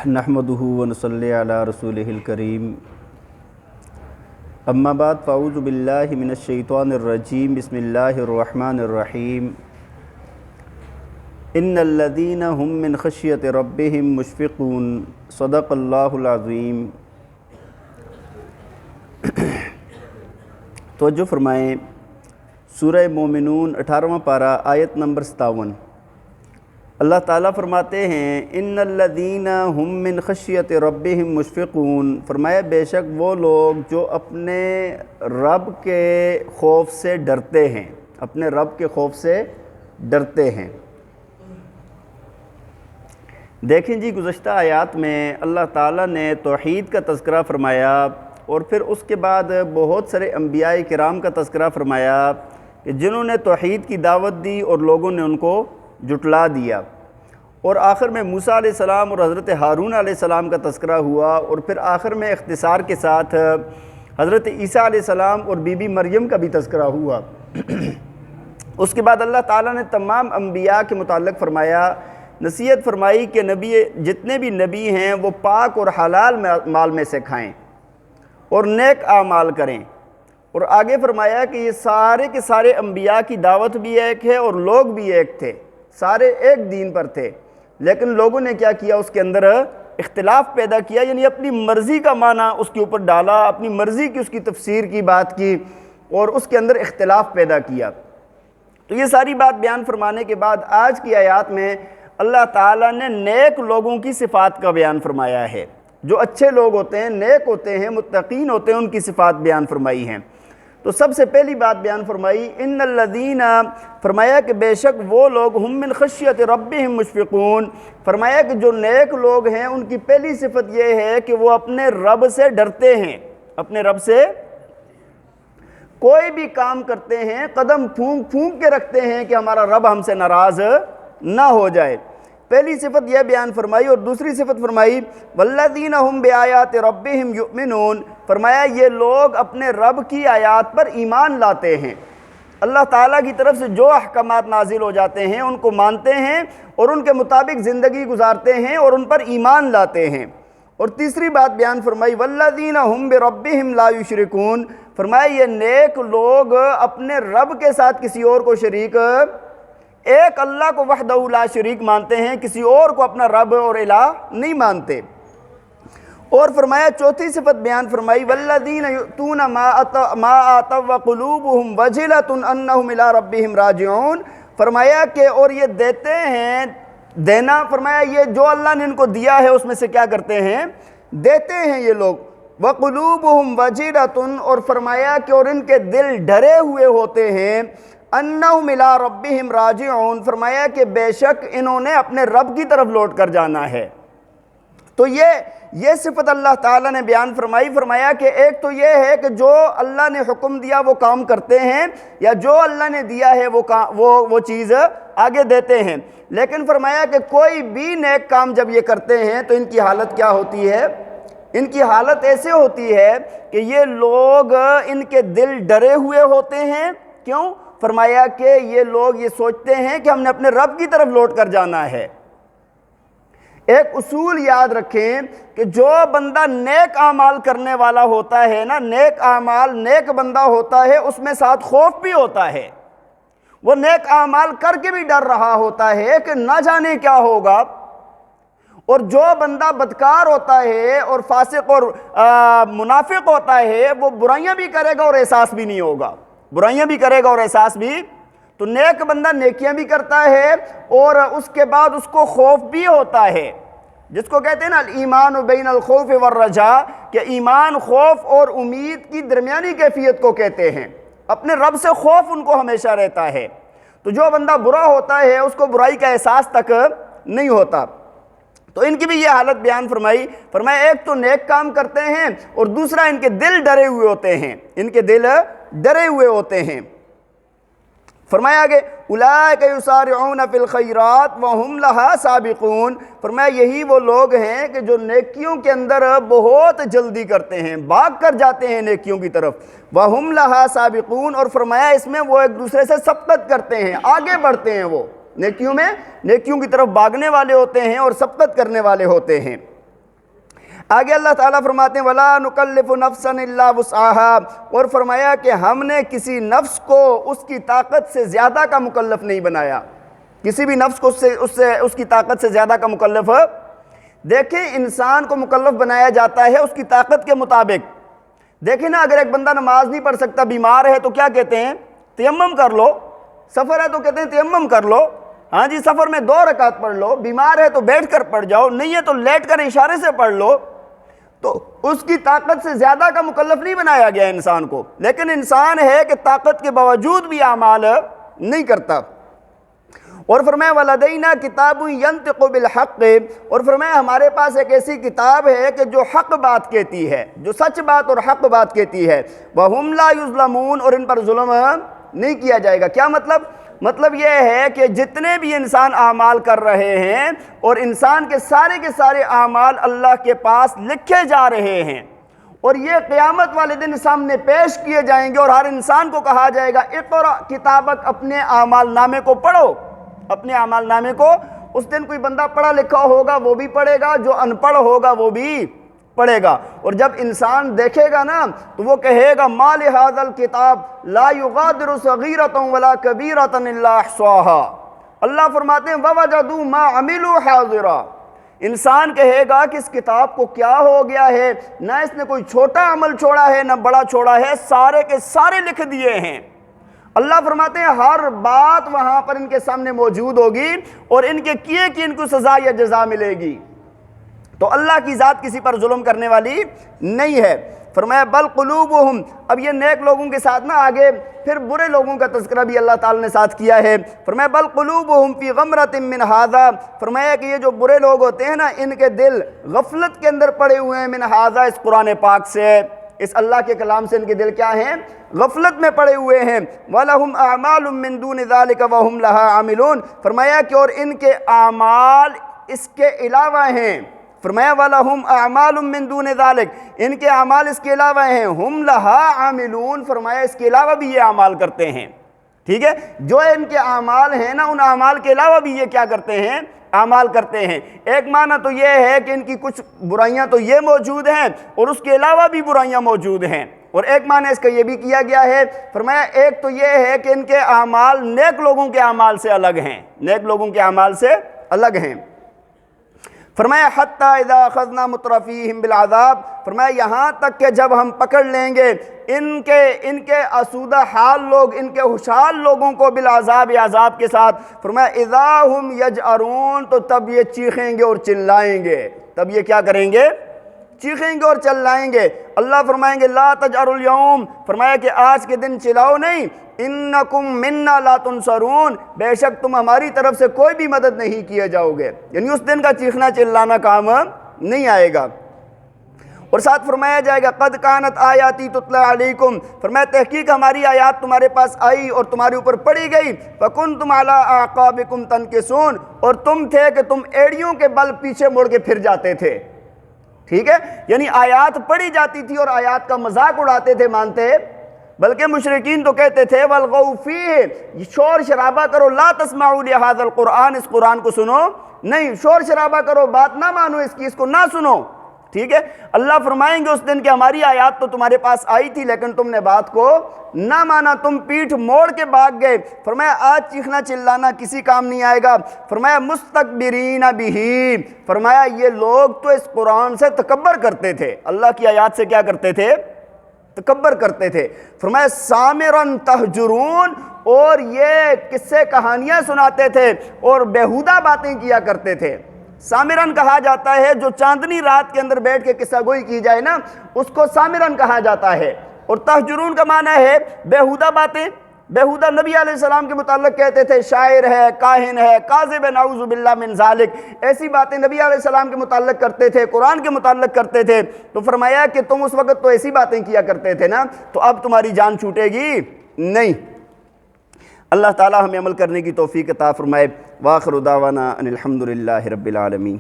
نحمدہ ونصلی علی رسولہ الکریم اما بعد فاعوذ باللہ من الشیطان الرجیم بسم اللہ الرحمن الرحیم ان الذین هم من خشیۃ ربہم مشفقون صدق اللہ العظیم۔ توجہ فرمائیں، سورہ مومنون 18واں پارہ آیت نمبر 57۔ اللہ تعالیٰ فرماتے ہیں ان الذین هم من خشیۃ ربہم مشفقون، فرمایا بے شک وہ لوگ جو اپنے رب کے خوف سے ڈرتے ہیں، اپنے رب کے خوف سے ڈرتے ہیں۔ دیکھیں جی، گزشتہ آیات میں اللہ تعالیٰ نے توحید کا تذکرہ فرمایا اور پھر اس کے بعد بہت سارے انبیاء کرام کا تذکرہ فرمایا کہ جنہوں نے توحید کی دعوت دی اور لوگوں نے ان کو جھٹلا دیا، اور آخر میں موسیٰ علیہ السلام اور حضرت ہارون علیہ السلام کا تذکرہ ہوا، اور پھر آخر میں اختصار کے ساتھ حضرت عیسیٰ علیہ السلام اور بی بی مریم کا بھی تذکرہ ہوا۔ اس کے بعد اللہ تعالیٰ نے تمام انبیاء کے متعلق فرمایا، نصیحت فرمائی کہ جتنے بھی نبی ہیں وہ پاک اور حلال مال میں سے کھائیں اور نیک اعمال کریں، اور آگے فرمایا کہ یہ سارے کے سارے انبیاء کی دعوت بھی ایک ہے اور لوگ بھی ایک تھے، سارے ایک دین پر تھے، لیکن لوگوں نے کیا کیا، اس کے اندر اختلاف پیدا کیا، یعنی اپنی مرضی کا معنی اس کے اوپر ڈالا، اپنی مرضی کی اس کی تفسیر کی بات کی اور اس کے اندر اختلاف پیدا کیا۔ تو یہ ساری بات بیان فرمانے کے بعد آج کی آیات میں اللہ تعالیٰ نے نیک لوگوں کی صفات کا بیان فرمایا ہے، جو اچھے لوگ ہوتے ہیں، نیک ہوتے ہیں، متقین ہوتے ہیں، ان کی صفات بیان فرمائی ہیں۔ تو سب سے پہلی بات بیان فرمائی ان الذین، فرمایا کہ بے شک وہ لوگ ہم من خشیۃ ربہم مشفقون، فرمایا کہ جو نیک لوگ ہیں ان کی پہلی صفت یہ ہے کہ وہ اپنے رب سے ڈرتے ہیں، اپنے رب سے کوئی بھی کام کرتے ہیں قدم پھونک پھونک کے رکھتے ہیں کہ ہمارا رب ہم سے ناراض نہ ہو جائے۔ پہلی صفت یہ بیان فرمائی، اور دوسری صفت فرمائی والذین هم بآیات ربہم یؤمنون، فرمایا یہ لوگ اپنے رب کی آیات پر ایمان لاتے ہیں، اللہ تعالیٰ کی طرف سے جو احکامات نازل ہو جاتے ہیں ان کو مانتے ہیں اور ان کے مطابق زندگی گزارتے ہیں اور ان پر ایمان لاتے ہیں۔ اور تیسری بات بیان فرمائی والذین هم بربہم لا یشرکون، فرمایا یہ نیک لوگ اپنے رب کے ساتھ کسی اور کو شریک، ایک اللہ کو وحدہ لا شریک مانتے ہیں، کسی اور کو اپنا رب اور الہ نہیں مانتے۔ اور فرمایا چوتھی صفت بیان فرمائی والذین یؤتون ما آتوا وقلوبہم وجلۃ انہم الی ربہم راجعون، فرمایا کہ اور یہ دیتے ہیں، دینا فرمایا یہ جو اللہ نے ان کو دیا ہے اس میں سے کیا کرتے ہیں، دیتے ہیں یہ لوگ، وقلوبہم وجلۃ، اور فرمایا کہ اور ان کے دل ڈرے ہوئے ہوتے ہیں، انہم الی ربہم راجعون، فرمایا کہ بے شک انہوں نے اپنے رب کی طرف لوٹ کر جانا ہے۔ تو یہ صفت اللہ تعالیٰ نے بیان فرمائی، فرمایا کہ ایک تو یہ ہے کہ جو اللہ نے حکم دیا وہ کام کرتے ہیں، یا جو اللہ نے دیا ہے وہ چیز آگے دیتے ہیں، لیکن فرمایا کہ کوئی بھی نیک کام جب یہ کرتے ہیں تو ان کی حالت کیا ہوتی ہے، ان کی حالت ایسے ہوتی ہے کہ یہ لوگ ان کے دل ڈرے ہوئے ہوتے ہیں۔ کیوں؟ فرمایا کہ یہ لوگ یہ سوچتے ہیں کہ ہم نے اپنے رب کی طرف لوٹ کر جانا ہے۔ ایک اصول یاد رکھیں کہ جو بندہ نیک اعمال کرنے والا ہوتا ہے نا، نیک اعمال، نیک بندہ ہوتا ہے، اس میں ساتھ خوف بھی ہوتا ہے، وہ نیک اعمال کر کے بھی ڈر رہا ہوتا ہے کہ نہ جانے کیا ہوگا۔ اور جو بندہ بدکار ہوتا ہے اور فاسق اور منافق ہوتا ہے وہ برائیاں بھی کرے گا اور احساس بھی نہیں ہوگا، برائیاں بھی کرے گا اور احساس بھی۔ تو نیک بندہ نیکیاں بھی کرتا ہے اور اس کے بعد اس کو خوف بھی ہوتا ہے، جس کو کہتے ہیں نا الایمان بین الخوف والرجاء، کہ ایمان خوف اور امید کی درمیانی کیفیت کو کہتے ہیں، اپنے رب سے خوف ان کو ہمیشہ رہتا ہے۔ تو جو بندہ برا ہوتا ہے اس کو برائی کا احساس تک نہیں ہوتا۔ تو ان کی بھی یہ حالت بیان فرمائی، فرمایا ایک تو نیک کام کرتے ہیں اور دوسرا ان کے دل ڈرے ہوئے ہوتے ہیں، ان کے دل ڈرے ہوئے ہوتے ہیں۔ فرمایا آگے اولئک یسارعون فی الخیرات وہم لہا سابقون، فرمایا یہی وہ لوگ ہیں کہ جو نیکیوں کے اندر بہت جلدی کرتے ہیں، بھاگ کر جاتے ہیں نیکیوں کی طرف، وہم لہا سابقون، اور فرمایا اس میں وہ ایک دوسرے سے سبقت کرتے ہیں، آگے بڑھتے ہیں، وہ نیکیوں میں نیکیوں کی طرف بھاگنے والے ہوتے ہیں اور سبقت کرنے والے ہوتے ہیں۔ آگے اللہ تعالیٰ فرماتے ہیں وَلَا نُكَلِّفُ نَفْسًا إِلَّا وُسْعَهَا، اور فرمایا کہ ہم نے کسی نفس کو اس کی طاقت سے زیادہ کا مکلف نہیں بنایا، کسی بھی نفس کو اس کی طاقت سے زیادہ کا مکلف۔ دیکھیں انسان کو مکلف بنایا جاتا ہے اس کی طاقت کے مطابق۔ دیکھیں نا، اگر ایک بندہ نماز نہیں پڑھ سکتا، بیمار ہے، تو کیا کہتے ہیں؟ تیمم کر لو۔ سفر ہے تو کہتے ہیں تیمم کر لو، ہاں جی، سفر میں 2 رکعت پڑھ لو، بیمار ہے تو بیٹھ کر پڑھ جاؤ، نہیں ہے تو لیٹ کر اشارے سے پڑھ لو۔ تو اس کی طاقت سے زیادہ کا مکلف نہیں بنایا گیا انسان کو، لیکن انسان ہے کہ طاقت کے باوجود بھی اعمال نہیں کرتا۔ اور فرمایا وَلَدَيْنَا كِتَابٌ يَنطِقُ بِالْحَقِّ، اور فرمایا ہمارے پاس ایک ایسی کتاب ہے کہ جو حق بات کہتی ہے، جو سچ بات اور حق بات کہتی ہے۔ وَهُمْ لَا يُظْلَمُونَ، اور ان پر ظلم نہیں کیا جائے گا۔ کیا مطلب یہ ہے کہ جتنے بھی انسان اعمال کر رہے ہیں، اور انسان کے سارے اعمال اللہ کے پاس لکھے جا رہے ہیں، اور یہ قیامت والے دن سامنے پیش کیے جائیں گے، اور ہر انسان کو کہا جائے گا اقرأ کتابک، اپنے اعمال نامے کو پڑھو، اپنے اعمال نامے کو۔ اس دن کوئی بندہ پڑھا لکھا ہوگا وہ بھی پڑھے گا، جو ان پڑھ ہوگا وہ بھی پڑھے گا۔ اور جب انسان دیکھے گا نا تو وہ کہے گا ما لہذا الکتاب لا یغادر صغیرۃ ولا کبیرۃ الا احصاها، اللہ فرماتے ہیں ووجدوا ما عملوا حاضرا، انسان کہے گا کہ اس کتاب کو کیا ہو گیا ہے، نہ اس نے کوئی چھوٹا عمل چھوڑا ہے نہ بڑا چھوڑا ہے، سارے کے سارے لکھ دیے ہیں۔ اللہ فرماتے ہیں ہر بات وہاں پر ان کے سامنے موجود ہوگی، اور ان کے کیے کی ان کو سزا یا جزا ملے گی۔ تو اللہ کی ذات کسی پر ظلم کرنے والی نہیں ہے۔ فرمایا بل قلوبہم، اب یہ نیک لوگوں کے ساتھ نا آگے پھر برے لوگوں کا تذکرہ بھی اللہ تعالی نے ساتھ کیا ہے۔ فرمایا بل قلوبہم فی غمرۃ من ھذا، فرمایا کہ یہ جو برے لوگ ہوتے ہیں نا ان کے دل غفلت کے اندر پڑے ہوئے ہیں، من ھذا، اس قرآن پاک سے، اس اللہ کے کلام سے ان کے دل کیا ہیں؟ غفلت میں پڑے ہوئے ہیں۔ وَلَهُمْ أَعْمَالٌ مِّن دُونِ ذَلِكَ وَهُمْ لَهَا عَامِلُونَ، فرمایا کہ اور ان کے اعمال اس کے علاوہ ہیں۔ فرمایا وَلَهُمْ أَعْمَالٌ مِّن دُونِ ذَلِكَ، ان کے اعمال اس کے علاوہ ہیں۔ هُمْ لَهَا عَامِلُونَ، فرمایا اس کے علاوہ بھی یہ اعمال کرتے ہیں۔ ٹھیک ہے، جو ان کے اعمال ہیں نا ان اعمال کے علاوہ بھی یہ کیا کرتے ہیں؟ اعمال کرتے ہیں۔ ایک معنی تو یہ ہے کہ ان کی کچھ برائیاں تو یہ موجود ہیں اور اس کے علاوہ بھی برائیاں موجود ہیں، اور ایک معنی اس کا یہ بھی کیا گیا ہے، فرمایا ایک تو یہ ہے کہ ان کے اعمال نیک لوگوں کے اعمال سے الگ ہیں، نیک لوگوں کے اعمال سے الگ ہیں۔ فرمایا حتیٰ اذا اخذنا مترفیہم بالعذاب، فرمایا یہاں تک کہ جب ہم پکڑ لیں گے ان کے آسودہ حال لوگ، ان کے خوشحال لوگوں کو بالعذاب، عذاب کے ساتھ، فرمایا اذا ہم یجأرون، تو تب یہ چیخیں گے اور چلائیں گے، تب یہ کیا کریں گے؟ چیخیں گے اور چلائیں گے۔ اللہ فرمائیں گے لا تجأروا اليوم، فرمایا کہ آج کے دن چلاؤ نہیں، انکم منا لا تنصرون، بے شک تم ہماری طرف سے کوئی بھی مدد نہیں کیے جاؤ گے، یعنی اس دن کا چیخنا چلانا کام نہیں آئے گا۔ اور ساتھ فرمایا جائے گا قد کانت آیاتی تتلی علیکم، فرمایا تحقیق ہماری آیات تمہارے پاس آئی اور تمہارے اوپر پڑھی گئی، فکنتم علی اعقابکم تنکسون، اور تم تھے کہ تم ایڑیوں کے بل پیچھے مڑ کے پھر جاتے تھے۔ ٹھیک ہے، یعنی آیات پڑھی جاتی تھی اور آیات کا مذاق اڑاتے تھے، مانتے، بلکہ مشرکین تو کہتے تھے والغوا فیہ، شور شرابہ کرو، لا تسمعوا لہذا القرآن، اس قرآن کو سنو نہیں، شور شرابہ کرو، بات نہ مانو اس کی، اس کو نہ سنو۔ ٹھیک ہے، اللہ فرمائیں گے اس دن کہ ہماری آیات تو تمہارے پاس آئی تھی لیکن تم نے بات کو نہ مانا، تم پیٹھ موڑ کے بھاگ گئے۔ فرمایا آج چیخنا چلانا کسی کام نہیں آئے گا۔ فرمایا مستکبرین بہ، فرمایا یہ لوگ تو اس قرآن سے تکبر کرتے تھے، اللہ کی آیات سے کیا کرتے تھے؟ تکبر کرتے تھے۔ فرمایا سامرن تہجرون، اور یہ قصے کہانیاں سناتے تھے اور بیہودہ باتیں کیا کرتے تھے۔ سامرن کہا جاتا ہے جو چاندنی رات کے اندر بیٹھ کے قصہ گوئی کی جائے نا، اس کو سامرن کہا جاتا ہے۔ اور تہجرون کا معنی ہے بیہودہ باتیں۔ بیہودہ نبی علیہ السلام کے متعلق کہتے تھے شاعر ہے، کاہن ہے، کاذب ہے، نعوذ باللہ من ذالک، ایسی باتیں نبی علیہ السلام کے متعلق کرتے تھے، قرآن کے متعلق کرتے تھے۔ تو فرمایا کہ تم اس وقت تو ایسی باتیں کیا کرتے تھے نا، تو اب تمہاری جان چھوٹے گی نہیں۔ اللہ تعالی ہمیں عمل کرنے کی توفیق عطا فرمائے۔ وآخر دعوانا ان الحمد للہ رب العالمین۔